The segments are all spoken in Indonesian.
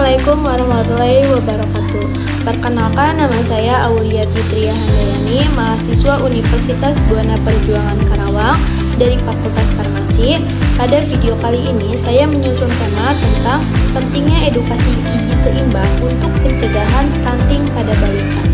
Assalamualaikum warahmatullahi wabarakatuh. Perkenalkan, nama saya Aulia Fitria Handayani, mahasiswa Universitas Buana Perjuangan Karawang dari Fakultas Farmasi. Pada video kali ini, saya menyusun tema tentang pentingnya edukasi gizi seimbang untuk pencegahan stunting pada balita.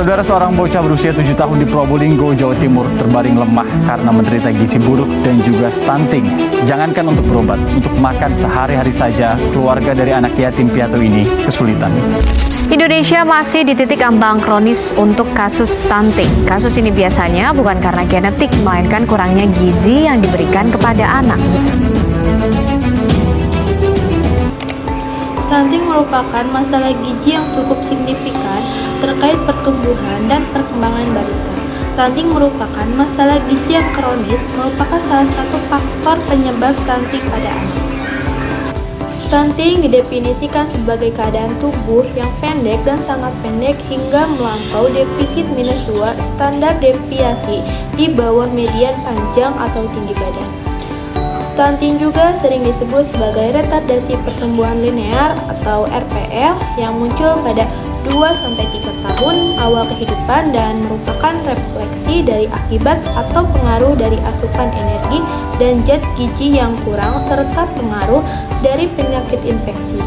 Saudara, seorang bocah berusia 7 tahun di Probolinggo, Jawa Timur terbaring lemah karena menderita gizi buruk dan juga stunting. Jangankan untuk berobat, untuk makan sehari-hari saja, keluarga dari anak yatim piatu ini kesulitan. Indonesia masih di titik ambang kronis untuk kasus stunting. Kasus ini biasanya bukan karena genetik, melainkan kurangnya gizi yang diberikan kepada anak. Stunting merupakan masalah gizi yang cukup signifikan terkait pertumbuhan dan perkembangan balita. Stunting merupakan masalah gizi yang kronis, merupakan salah satu faktor penyebab stunting pada anak. Stunting didefinisikan sebagai keadaan tubuh yang pendek dan sangat pendek hingga melampau defisit -2 standar deviasi di bawah median panjang atau tinggi badan. Stunting juga sering disebut sebagai retardasi pertumbuhan linear atau RPL yang muncul pada 2-3 tahun awal kehidupan dan merupakan refleksi dari akibat atau pengaruh dari asupan energi dan zat gizi yang kurang serta pengaruh dari penyakit infeksi.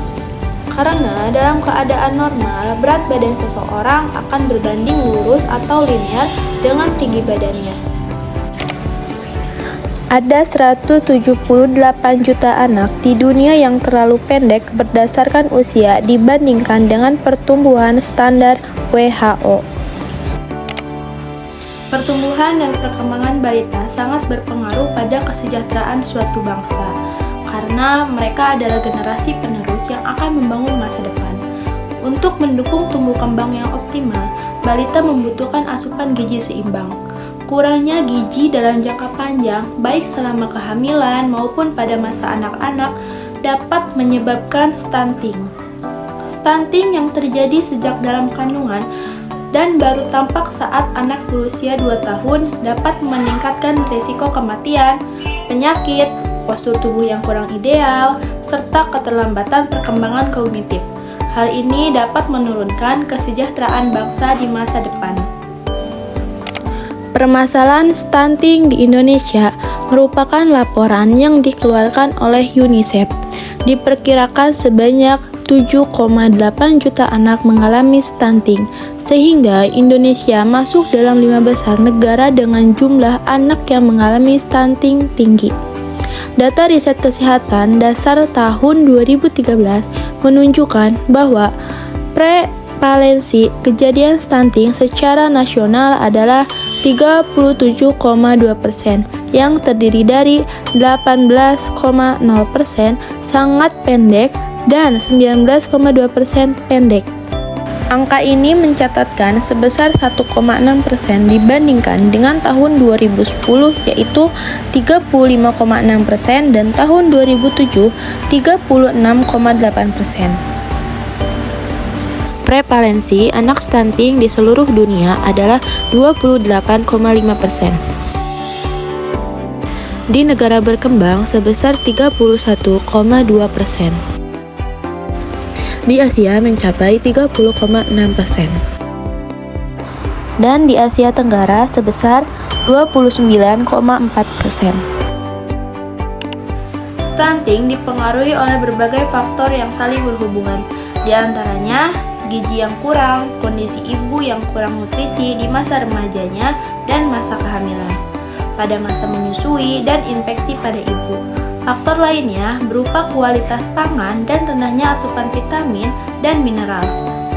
Karena dalam keadaan normal, berat badan seseorang akan berbanding lurus atau linear dengan tinggi badannya. Ada 178 juta anak di dunia yang terlalu pendek berdasarkan usia dibandingkan dengan pertumbuhan standar WHO. Pertumbuhan dan perkembangan balita sangat berpengaruh pada kesejahteraan suatu bangsa, karena mereka adalah generasi penerus yang akan membangun masa depan. Untuk mendukung tumbuh kembang yang optimal, balita membutuhkan asupan gizi seimbang. Kurangnya gizi dalam jangka panjang, baik selama kehamilan maupun pada masa anak-anak, dapat menyebabkan stunting. Stunting yang terjadi sejak dalam kandungan dan baru tampak saat anak berusia 2 tahun dapat meningkatkan risiko kematian, penyakit, postur tubuh yang kurang ideal, serta keterlambatan perkembangan kognitif. Hal ini dapat menurunkan kesejahteraan bangsa di masa depan. Permasalahan stunting di Indonesia merupakan laporan yang dikeluarkan oleh UNICEF. Diperkirakan sebanyak 7,8 juta anak mengalami stunting, sehingga Indonesia masuk dalam 5 besar negara dengan jumlah anak yang mengalami stunting tinggi. Data riset kesehatan dasar tahun 2013 menunjukkan bahwa prevalensi kejadian stunting secara nasional adalah 37,2%, yang terdiri dari 18,0% sangat pendek dan 19,2% pendek. Angka ini mencatatkan sebesar 1,6% dibandingkan dengan tahun 2010, yaitu 35,6%, dan tahun 2007 36,8%. Prevalensi anak stunting di seluruh dunia adalah 28,5%. Di negara berkembang sebesar 31,2%. Di Asia mencapai 30,6%. Dan di Asia Tenggara sebesar 29,4%. Stunting dipengaruhi oleh berbagai faktor yang saling berhubungan, di antaranya gizi yang kurang, kondisi ibu yang kurang nutrisi di masa remajanya dan masa kehamilan, pada masa menyusui, dan infeksi pada ibu. Faktor lainnya berupa kualitas pangan dan rendahnya asupan vitamin dan mineral,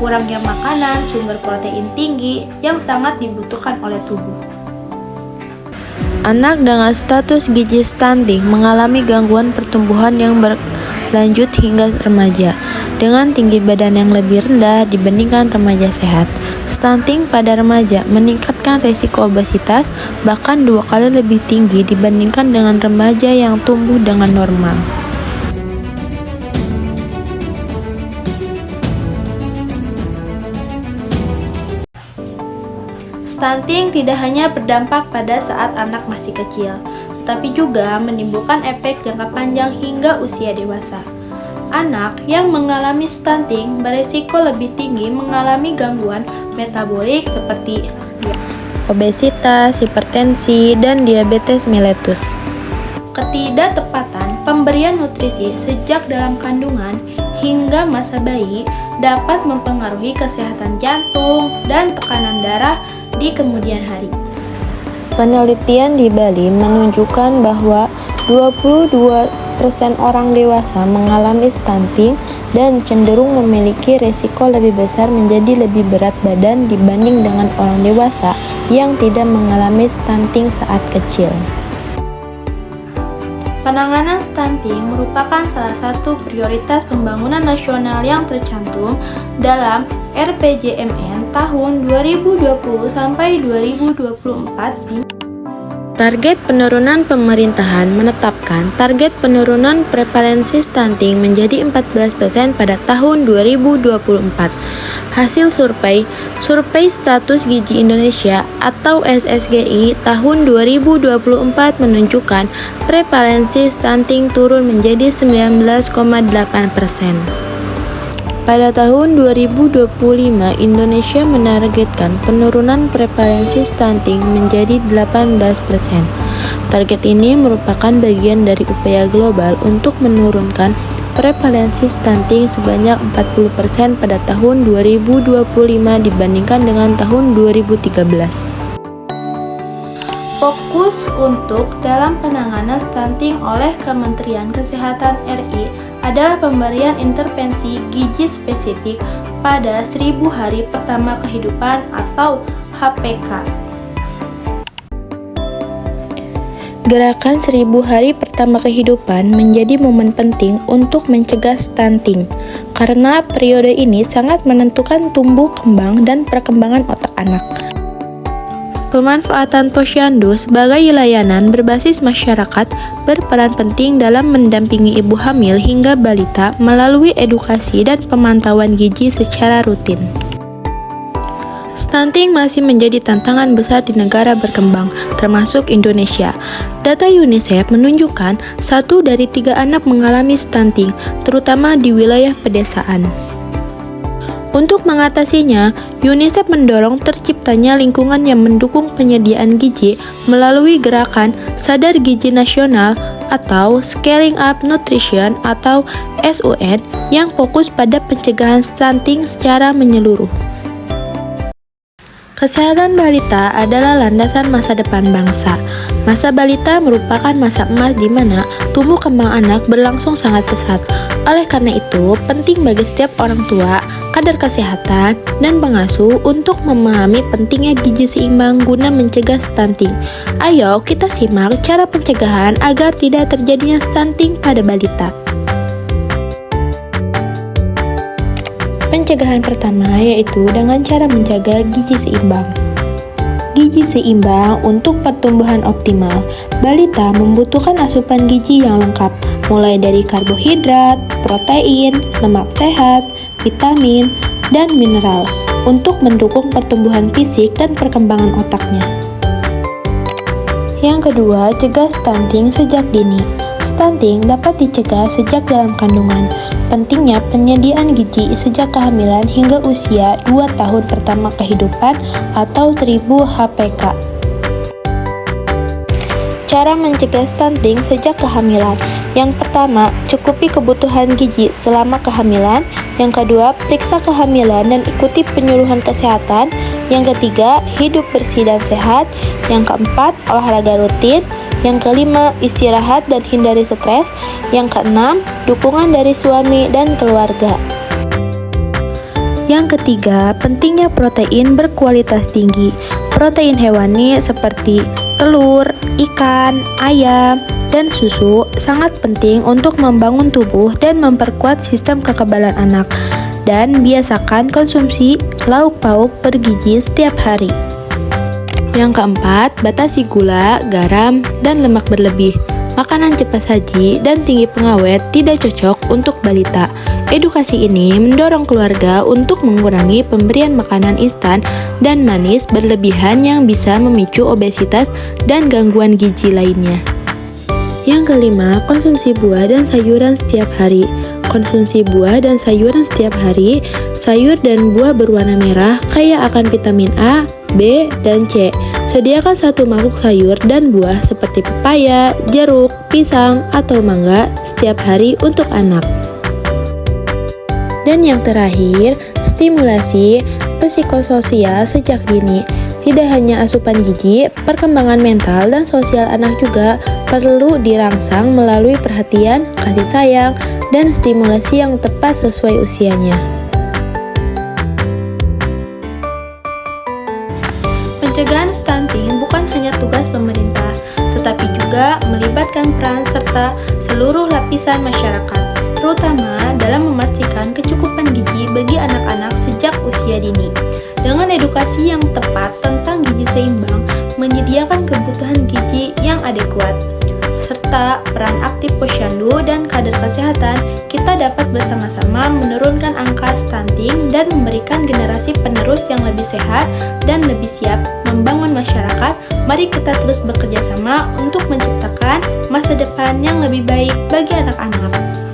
kurangnya makanan sumber protein tinggi yang sangat dibutuhkan oleh tubuh. Anak dengan status gizi stunting mengalami gangguan pertumbuhan yang berlanjut hingga remaja, dengan tinggi badan yang lebih rendah dibandingkan remaja sehat. Stunting pada remaja meningkatkan risiko obesitas bahkan 2 kali lebih tinggi dibandingkan dengan remaja yang tumbuh dengan normal. Stunting tidak hanya berdampak pada saat anak masih kecil, tetapi juga menimbulkan efek jangka panjang hingga usia dewasa. Anak yang mengalami stunting berisiko lebih tinggi mengalami gangguan metabolik seperti obesitas, hipertensi, dan diabetes mellitus. Ketidaktepatan pemberian nutrisi sejak dalam kandungan hingga masa bayi dapat mempengaruhi kesehatan jantung dan tekanan darah di kemudian hari. Penelitian di Bali menunjukkan bahwa 22% orang dewasa mengalami stunting dan cenderung memiliki risiko lebih besar menjadi lebih berat badan dibanding dengan orang dewasa yang tidak mengalami stunting saat kecil. Penanganan stunting merupakan salah satu prioritas pembangunan nasional yang tercantum dalam RPJMN tahun 2020 sampai 2024. Target penurunan pemerintahan menetapkan target penurunan prevalensi stunting menjadi 14% pada tahun 2024. Hasil survei Status Gizi Indonesia atau SSGI tahun 2024 menunjukkan prevalensi stunting turun menjadi 19,8%. Pada tahun 2025, Indonesia menargetkan penurunan prevalensi stunting menjadi 18%. Target ini merupakan bagian dari upaya global untuk menurunkan prevalensi stunting sebanyak 40% pada tahun 2025 dibandingkan dengan tahun 2013. Fokus untuk dalam penanganan stunting oleh Kementerian Kesehatan RI adalah pemberian intervensi gizi spesifik pada 1000 hari pertama kehidupan atau HPK. Gerakan 1000 hari pertama kehidupan menjadi momen penting untuk mencegah stunting, karena periode ini sangat menentukan tumbuh kembang dan perkembangan otak anak. Pemanfaatan posyandu sebagai layanan berbasis masyarakat berperan penting dalam mendampingi ibu hamil hingga balita melalui edukasi dan pemantauan gizi secara rutin. Stunting masih menjadi tantangan besar di negara berkembang, termasuk Indonesia. Data UNICEF menunjukkan 1 dari 3 anak mengalami stunting, terutama di wilayah pedesaan. Untuk mengatasinya, UNICEF mendorong terciptanya lingkungan yang mendukung penyediaan gizi melalui gerakan Sadar Gizi Nasional atau Scaling Up Nutrition atau SUN yang fokus pada pencegahan stunting secara menyeluruh. Kesehatan balita adalah landasan masa depan bangsa. Masa balita merupakan masa emas di mana tumbuh kembang anak berlangsung sangat pesat. Oleh karena itu, penting bagi setiap orang tua, kader kesehatan, dan pengasuh untuk memahami pentingnya gizi seimbang guna mencegah stunting. Ayo kita simak cara pencegahan agar tidak terjadinya stunting pada balita. Pencegahan pertama yaitu dengan cara menjaga gizi seimbang. Gizi seimbang untuk pertumbuhan optimal. Balita membutuhkan asupan gizi yang lengkap, mulai dari karbohidrat, protein, lemak sehat, vitamin, dan mineral untuk mendukung pertumbuhan fisik dan perkembangan otaknya. Yang kedua, cegah stunting sejak dini. Stunting dapat dicegah sejak dalam kandungan. Pentingnya penyediaan gizi sejak kehamilan hingga usia 2 tahun pertama kehidupan atau 1000 HPK. Cara mencegah stunting sejak kehamilan. Yang pertama, cukupi kebutuhan gizi selama kehamilan. Yang kedua, periksa kehamilan dan ikuti penyuluhan kesehatan. Yang ketiga, hidup bersih dan sehat. Yang keempat, olahraga rutin. Yang kelima, istirahat dan hindari stres. Yang keenam, dukungan dari suami dan keluarga. Yang ketiga, pentingnya protein berkualitas tinggi. Protein hewani seperti telur, ikan, ayam, dan susu sangat penting untuk membangun tubuh dan memperkuat sistem kekebalan anak. Dan biasakan konsumsi lauk pauk bergizi setiap hari. Yang keempat, batasi gula, garam, dan lemak berlebih. Makanan cepat saji dan tinggi pengawet tidak cocok untuk balita. Edukasi ini mendorong keluarga untuk mengurangi pemberian makanan instan dan manis berlebihan yang bisa memicu obesitas dan gangguan gizi lainnya. Yang kelima, konsumsi buah dan sayuran setiap hari. konsumsi buah dan sayuran setiap hari, sayur dan buah berwarna merah kaya akan vitamin A, B, dan C. Sediakan satu mangkuk sayur dan buah seperti pepaya, jeruk, pisang, atau mangga setiap hari untuk anak. Dan yang terakhir, stimulasi psikososial sejak dini. Tidak hanya asupan gizi, perkembangan mental dan sosial anak juga perlu dirangsang melalui perhatian, kasih sayang, dan stimulasi yang tepat sesuai usianya. Pencegahan stunting bukan hanya tugas pemerintah, tetapi juga melibatkan peran serta seluruh lapisan masyarakat, terutama dalam memastikan kecukupan gizi bagi anak-anak sejak usia dini. Dengan edukasi yang tepat tentang gizi seimbang, menyediakan kebutuhan gizi yang adekuat, serta peran aktif posyandu dan kader kesehatan, kita dapat bersama-sama menurunkan angka stunting dan memberikan generasi penerus yang lebih sehat dan lebih siap membangun masyarakat. Mari kita terus bekerja sama untuk menciptakan masa depan yang lebih baik bagi anak-anak.